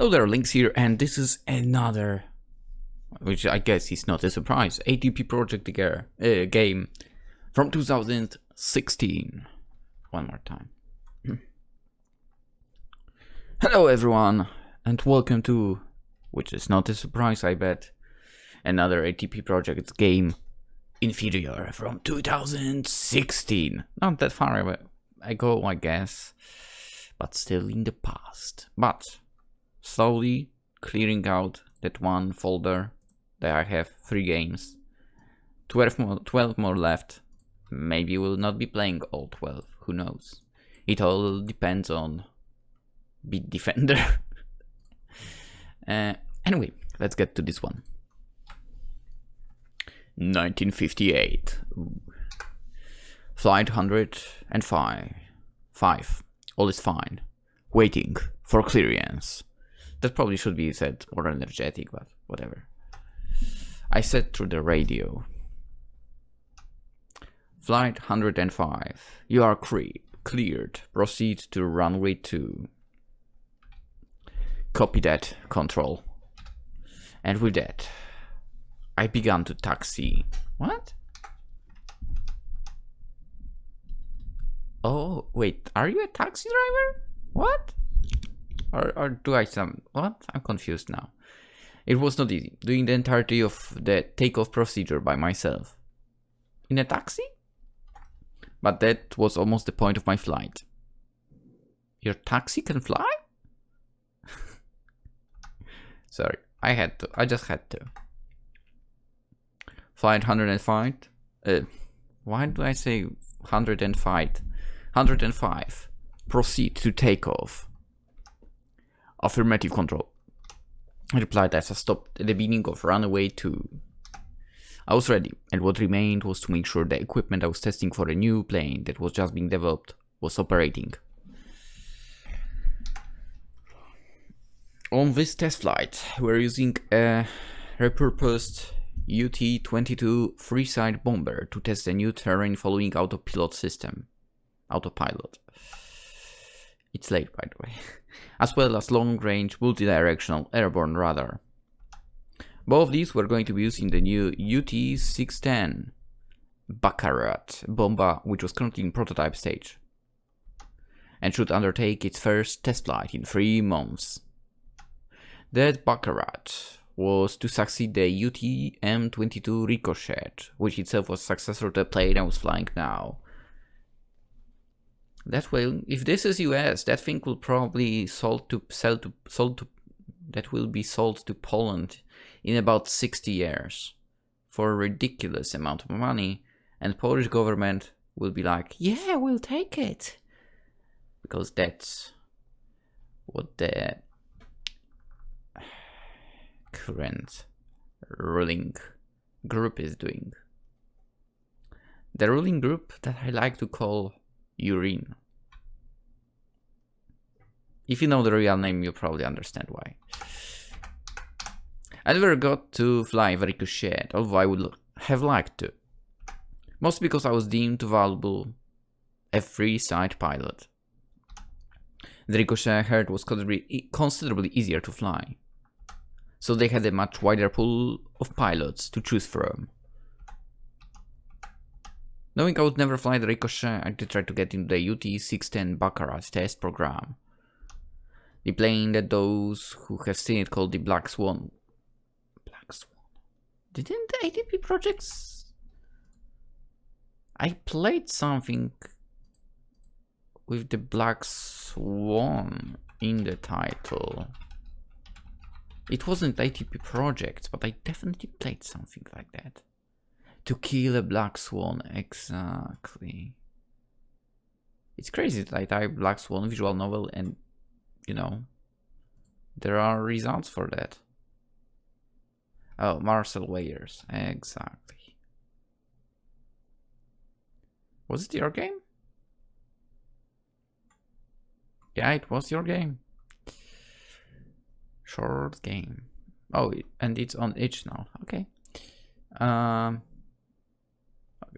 Hello there, Lynx here, and this is another, which I guess is not a surprise, ATP Project game from 2016. One more time. Hello everyone, and welcome to, which is not a surprise I bet, another ATP Project game, Inferior, from 2016. Not that far ago, I guess, but still in the past. But slowly clearing out that one folder that I have 3 games. 12 more left. Maybe we'll not be playing all 12, who knows. It all depends on Beat Defender. Anyway, let's get to this one. 1958. Ooh. Flight 105. All is fine. Waiting for clearance. That probably should be said more energetic, but whatever. I said through the radio. Flight 105. You are cleared. Proceed to runway 2. Copy that, control. And with that, I began to taxi. What? Oh, wait, are you a taxi driver? What? Or do I what? I'm confused now. It was not easy, doing the entirety of the takeoff procedure by myself. In a taxi? But that was almost the point of my flight. Your taxi can fly? Sorry, I just had to. Flight 105. Why do I say 105? 105. Proceed to takeoff. Affirmative, control. I replied as I stopped at the beginning of runway 2. I was ready, and what remained was to make sure the equipment I was testing for a new plane that was just being developed was operating. On this test flight, we're using a repurposed UT-22 freeside bomber to test a new terrain following autopilot system. Autopilot. It's late, by the way. As well as long-range multi-directional airborne radar. Both of these were going to be using the new UT-610 Baccarat bomber, which was currently in prototype stage, and should undertake its first test flight in 3 months. That Baccarat was to succeed the UT-M22 Ricochet, which itself was successor to the plane I was flying now. That way, if this is US, that thing will probably that will be sold to Poland in about 60 years for a ridiculous amount of money, and Polish government will be like, yeah, we'll take it, because that's what the current ruling group is doing. The ruling group that I like to call Urine. If you know the real name, you'll probably understand why. I never got to fly the Ricochet, although I would have liked to. Mostly because I was deemed valuable a free-side pilot. The Ricochet I heard was considerably easier to fly, so they had a much wider pool of pilots to choose from. Knowing I would never fly the Ricochet, I did try to get into the UT-610 Baccarat test program. The plane that those who have seen it called the Black Swan. Black Swan? Didn't the ATP projects... I played something with the Black Swan in the title. It wasn't ATP projects, but I definitely played something like that. To kill a black swan, exactly. It's crazy that I type Black Swan visual novel and, you know, there are results for that. Oh, Marcel Weyers, exactly. Was it your game? Yeah, it was your game. Short game. Oh, and it's on itch now, okay.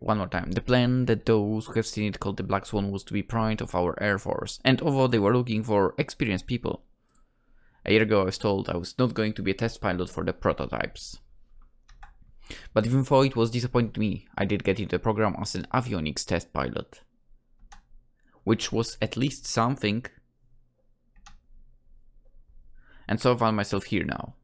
One more time. The plan that those who have seen it called the Black Swan was to be pride of our Air Force, and although they were looking for experienced people, A year ago I was told I was not going to be a test pilot for the prototypes. But even though it was disappointing me, I did get into the program as an avionics test pilot. Which was at least something. And so I found myself here now.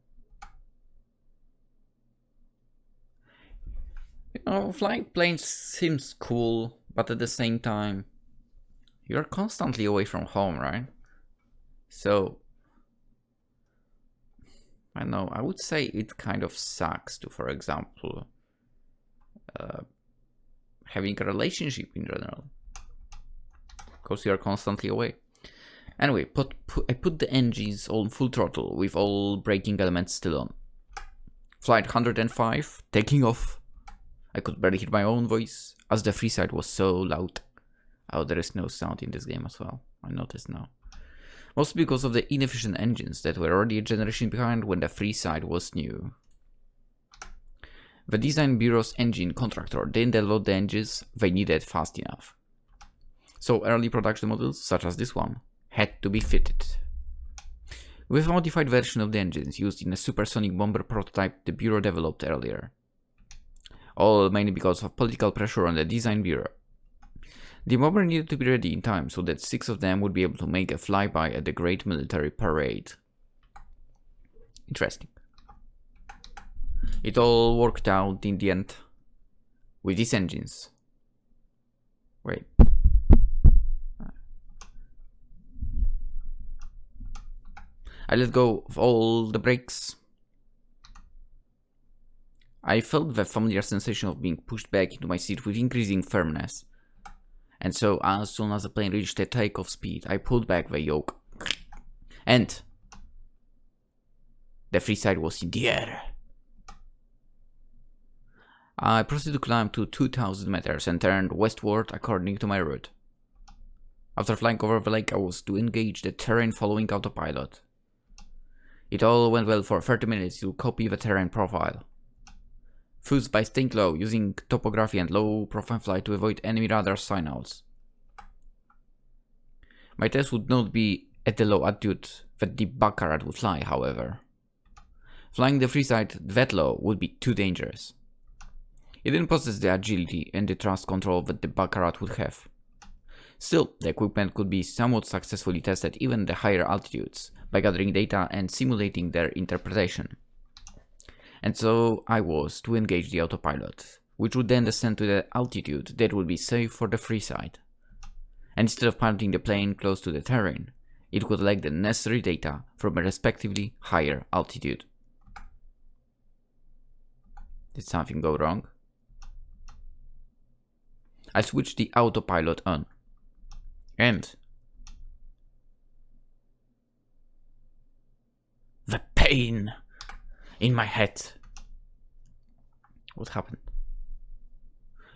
You know, flying planes seems cool, but at the same time, you're constantly away from home, right? So, I don't know, I would say it kind of sucks to, for example, having a relationship in general. Because you're constantly away. Anyway, I put the engines on full throttle with all braking elements still on. Flight 105, taking off. I could barely hear my own voice, as the freeside was so loud. Oh, there is no sound in this game as well, I noticed now. Mostly because of the inefficient engines that were already a generation behind when the freeside was new. The design bureau's engine contractor didn't load the engines they needed fast enough. So early production models, such as this one, had to be fitted. With a modified version of the engines used in a supersonic bomber prototype the bureau developed earlier. All mainly because of political pressure on the design bureau. The bomber needed to be ready in time so that 6 of them would be able to make a flyby at the Great Military Parade. Interesting. It all worked out in the end with these engines. Wait. I let go of all the brakes. I felt the familiar sensation of being pushed back into my seat with increasing firmness. And so, as soon as the plane reached a takeoff speed, I pulled back the yoke. And the freeside was in the air. I proceeded to climb to 2,000 meters and turned westward according to my route. After flying over the lake, I was to engage the terrain following autopilot. It all went well for 30 minutes to copy the terrain profile. Fused by staying low, using topography and low profile flight to avoid enemy radar signals. My test would not be at the low altitude that the Baccarat would fly, however. Flying the freeside that low would be too dangerous. It didn't possess the agility and the thrust control that the Baccarat would have. Still, the equipment could be somewhat successfully tested even at the higher altitudes by gathering data and simulating their interpretation. And so I was to engage the autopilot, which would then descend to the altitude that would be safe for the freeside. And instead of piloting the plane close to the terrain, it could collect the necessary data from a respectively higher altitude. Did something go wrong? I switched the autopilot on. And the pain in my head. What happened?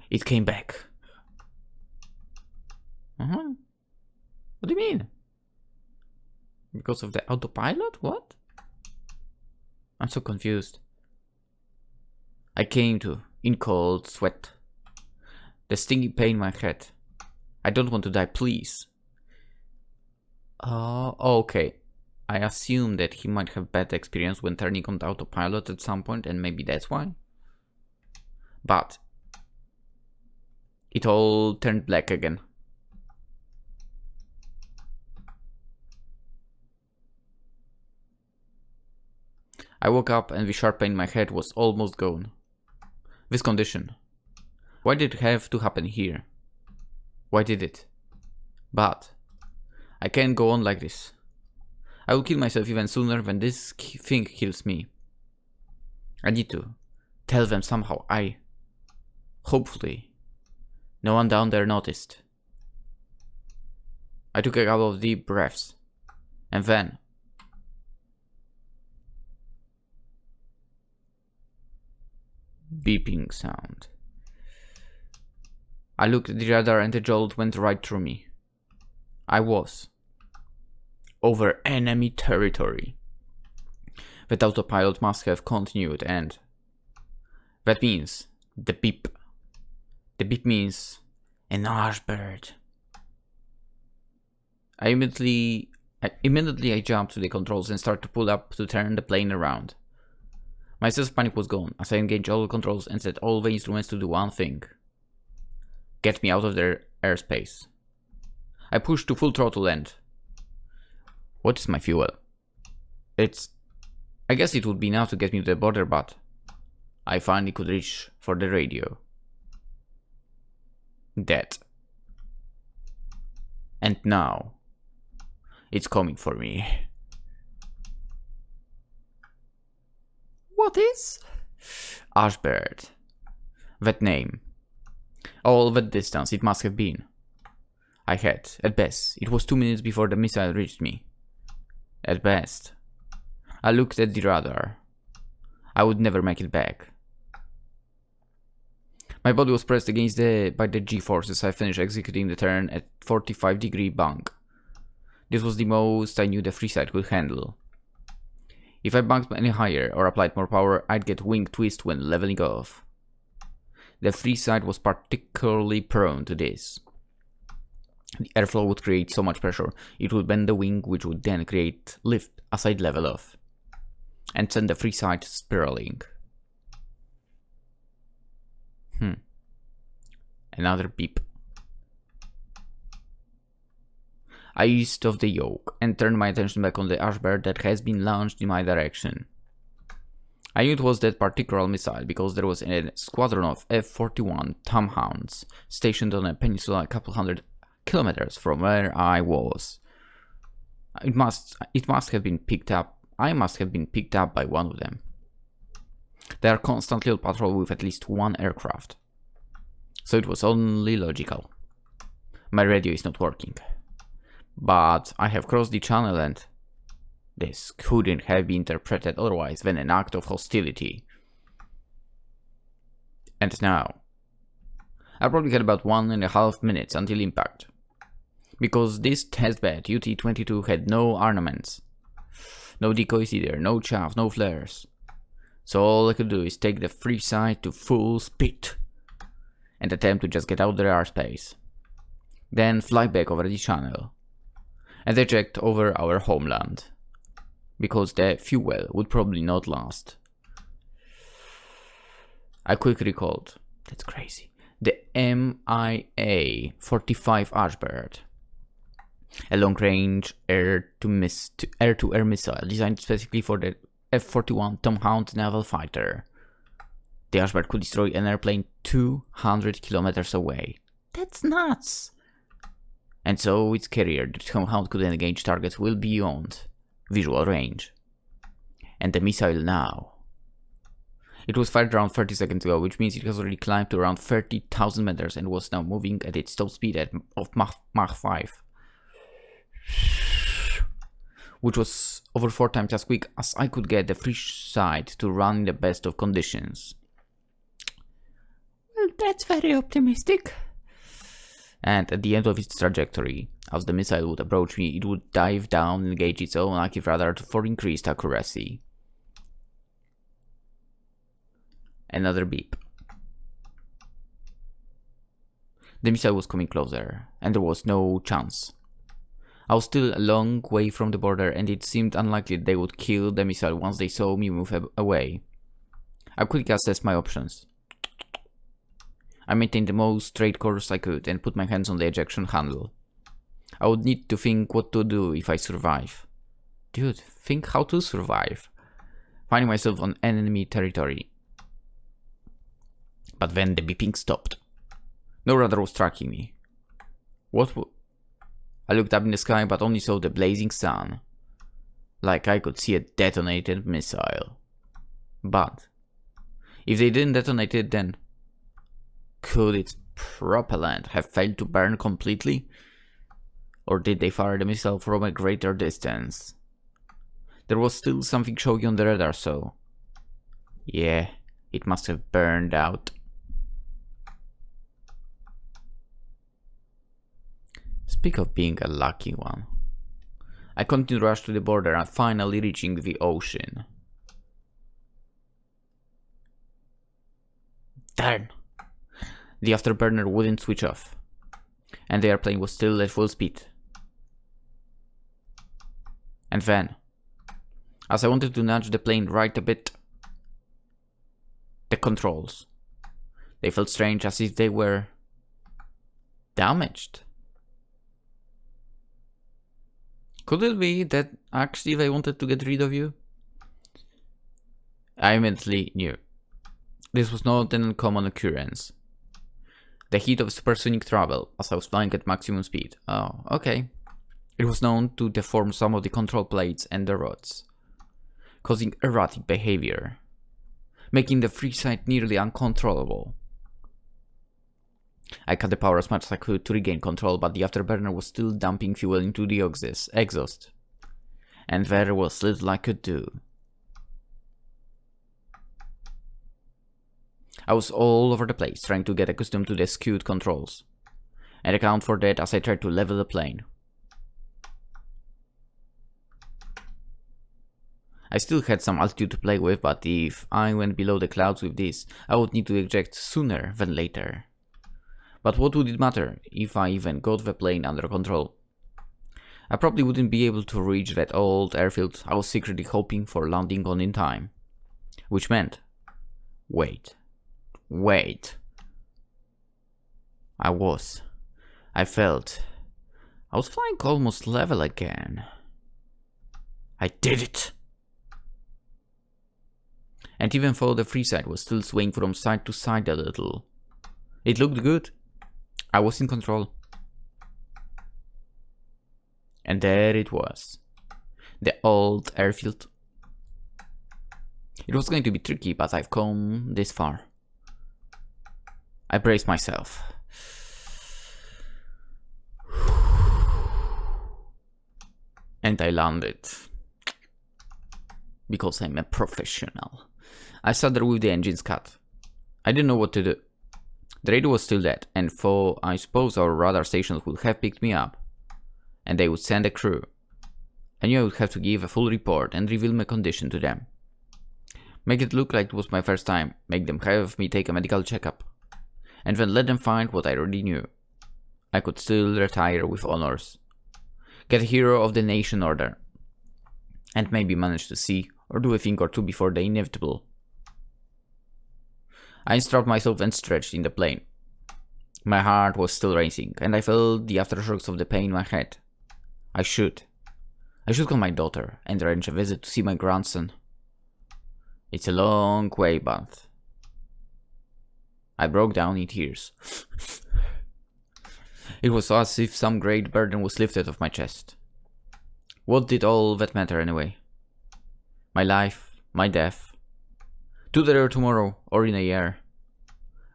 It came back. What do you mean? Because of the autopilot? What? I'm so confused. I came to in cold sweat. The stinging pain in my head. I don't want to die, please. Okay. I assume that he might have bad experience when turning on the autopilot at some point, and maybe that's why. But it all turned black again. I woke up and the sharp pain in my head was almost gone. This condition. Why did it have to happen here? Why did it? But I can't go on like this. I will kill myself even sooner than this thing kills me. I need to tell them somehow. Hopefully, no one down there noticed. I took a couple of deep breaths, and then beeping sound. I looked at the radar and the jolt went right through me. I was over enemy territory. That autopilot must have continued, and that means the beep. The beep means an bird. I immediately Immediately I jumped to the controls and started to pull up to turn the plane around. My sense of panic was gone as I engaged all the controls and set all the instruments to do one thing. Get me out of their airspace. I pushed to full throttle and... What is my fuel? I guess it would be enough to get me to the border, but... I finally could reach for the radio. Dead. And now... It's coming for me. What is? Ashbird. That name. All that distance it must have been. I had, at best, it was 2 minutes before the missile reached me. At best. I looked at the radar. I would never make it back. My body was pressed against by the G-forces. I finished executing the turn at 45-degree bank. This was the most I knew the free side could handle. If I banked any higher or applied more power, I'd get wing twist when leveling off. The free side was particularly prone to this. The airflow would create so much pressure, it would bend the wing, which would then create lift as I'd level off, and send the free side spiraling. Another beep. I eased off the yoke and turned my attention back on the Ashbird that has been launched in my direction. I knew it was that particular missile because there was a squadron of F-41 Tomhounds stationed on a peninsula a couple hundred kilometers from where I was. It must have been picked up. I must have been picked up by one of them. They are constantly on patrol with at least one aircraft. So it was only logical. My radio is not working. But I have crossed the channel and this couldn't have been interpreted otherwise than an act of hostility. And now, I probably had about 1.5 minutes until impact. Because this testbed UT-22 had no armaments. No decoys either, no chaff, no flares. So all I could do is take the free side to full speed and attempt to just get out their airspace. Then fly back over the channel and eject over our homeland, because the fuel would probably not last. I quickly recalled, that's crazy, the MIA-45 Ashbird, a long-range air-to-air missile designed specifically for the F-41 Tomhound naval fighter. The Ashbird could destroy an airplane 200 kilometers away. That's nuts! And so its carrier, the Tomhound, could engage targets well beyond visual range. And the missile now. It was fired around 30 seconds ago, which means it has already climbed to around 30,000 meters and was now moving at its top speed of Mach 5. Which was over 4 times as quick as I could get the free side to run in the best of conditions. Well, that's very optimistic. And at the end of its trajectory, as the missile would approach me, it would dive down and engage its own active radar for increased accuracy. Another beep. The missile was coming closer, and there was no chance. I was still a long way from the border, and it seemed unlikely they would kill the missile once they saw me move away. I quickly assessed my options. I maintained the most straight course I could and put my hands on the ejection handle. I would need to think what to do if I survive. Dude, think how to survive. Finding myself on enemy territory. But then the beeping stopped. No radar was tracking me. I looked up in the sky but only saw the blazing sun. Like I could see a detonated missile. But if they didn't detonate it, then could its propellant have failed to burn completely? Or did they fire the missile from a greater distance? There was still something showing on the radar, so yeah, it must have burned out. Speak of being a lucky one. I continued to rush to the border and finally reaching the ocean. Darn! The afterburner wouldn't switch off, and the airplane was still at full speed. And then, as I wanted to nudge the plane right a bit, the controls, they felt strange, as if they were damaged. Could it be that actually they wanted to get rid of you? I immediately knew. This was not an uncommon occurrence. The heat of supersonic travel, as I was flying at maximum speed. Oh, okay. It was known to deform some of the control plates and the rods, causing erratic behavior, making the free side nearly uncontrollable. I cut the power as much as I could to regain control, but the afterburner was still dumping fuel into the exhaust, and there was little I could do. I was all over the place, trying to get accustomed to the skewed controls, and account for that as I tried to level the plane. I still had some altitude to play with, but if I went below the clouds with this, I would need to eject sooner than later. But what would it matter if I even got the plane under control? I probably wouldn't be able to reach that old airfield I was secretly hoping for landing on in time. Which meant... Wait. I felt... I was flying almost level again. I did it! And even though the free side was still swaying from side to side a little, it looked good. I was in control. And there it was. The old airfield. It was going to be tricky, but I've come this far. I braced myself. And I landed. Because I'm a professional. I sat there with the engines cut. I didn't know what to do. The radio was still dead, and though I suppose our radar stations would have picked me up, and they would send a crew, I knew I would have to give a full report and reveal my condition to them. Make it look like it was my first time, make them have me take a medical checkup, and then let them find what I already knew. I could still retire with honors, get a Hero of the Nation order, and maybe manage to see or do a thing or two before the inevitable. I strapped myself and stretched in the plane. My heart was still racing, and I felt the aftershocks of the pain in my head. I should call my daughter and arrange a visit to see my grandson. It's a long way, but... I broke down in tears. It was as if some great burden was lifted off my chest. What did all that matter anyway? My life, my death. Today or tomorrow, or in a year.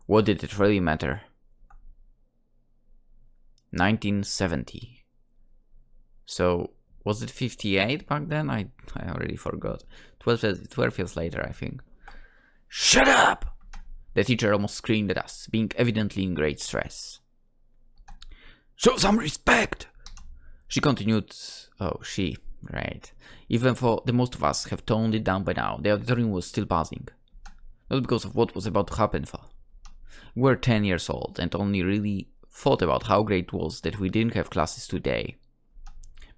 What did it really matter? 1970. So, was it 58 back then? I already forgot. 12 years later, I think. Shut up! The teacher almost screamed at us, being evidently in great stress. Show some respect! She continued. Oh, she. Right. Even though the most of us have toned it down by now, the auditorium was still buzzing. Not because of what was about to happen, though. We were 10 years old and only really thought about how great it was that we didn't have classes today.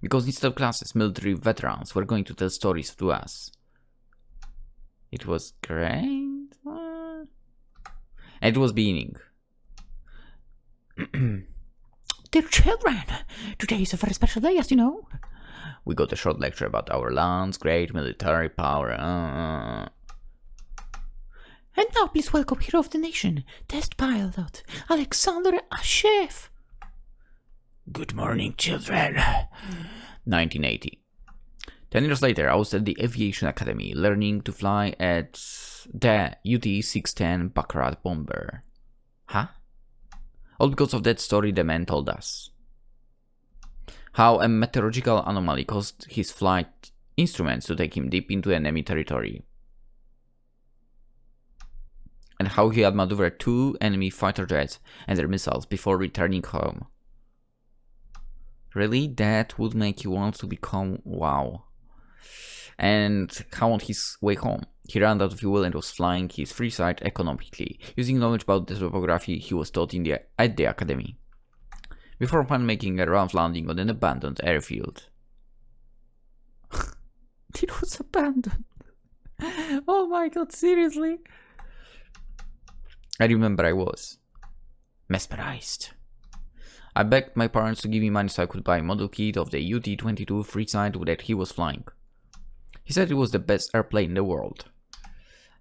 Because instead of classes, military veterans were going to tell stories to us. It was great. And it was beginning. Dear children, today is a very special day, as you know. We got a short lecture about our land's great military power. And now please welcome Hero of the Nation, Test Pilot, Alexander Ashev. Good morning, children. 1980. 10 years later, I was at the Aviation Academy, learning to fly at the UT-610 Baccarat bomber. Huh? All because of that story the man told us. How a meteorological anomaly caused his flight instruments to take him deep into enemy territory. And how he had maneuvered 2 enemy fighter jets and their missiles before returning home. Really? That would make you want to become wow. And how on his way home, he ran out of fuel and was flying his free side economically, using knowledge about the topography he was taught at the academy, before finally making a rough landing on an abandoned airfield. It was abandoned. Oh my god, seriously? I remember I was mesmerized. I begged my parents to give me money so I could buy a model kit of the UT-22 Freeside that he was flying. He said it was the best airplane in the world.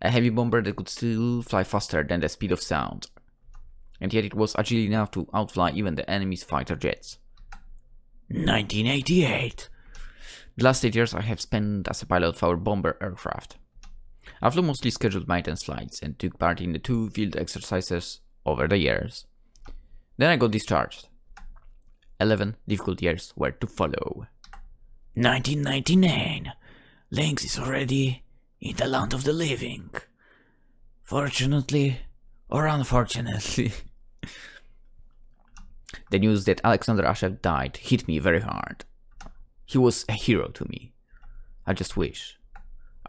A heavy bomber that could still fly faster than the speed of sound. And yet it was agile enough to outfly even the enemy's fighter jets. 1988. The last 8 years I have spent as a pilot of our bomber aircraft. I flew mostly scheduled maintenance flights and took part in the 2 field exercises over the years. Then I got discharged. 11 difficult years were to follow. 1999. Lynx is already in the land of the living. Fortunately or unfortunately. The news that Alexander Ashev died hit me very hard. He was a hero to me. I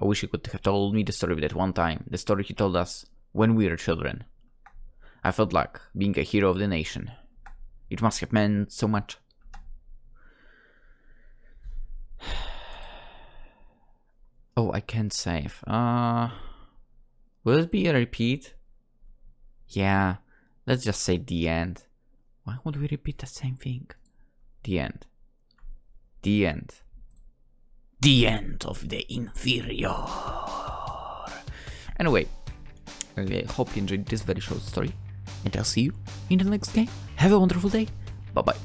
wish he could have told me the story that one time, the story he told us when we were children. I felt like being a hero of the nation. It must have meant so much. Oh, I can't save. Will it be a repeat? Yeah, let's just say the end. Why would we repeat the same thing? The end. The end. The end of the Inferior. Anyway, I hope you enjoyed this very short story. And I'll see you in the next game. Have a wonderful day. Bye bye.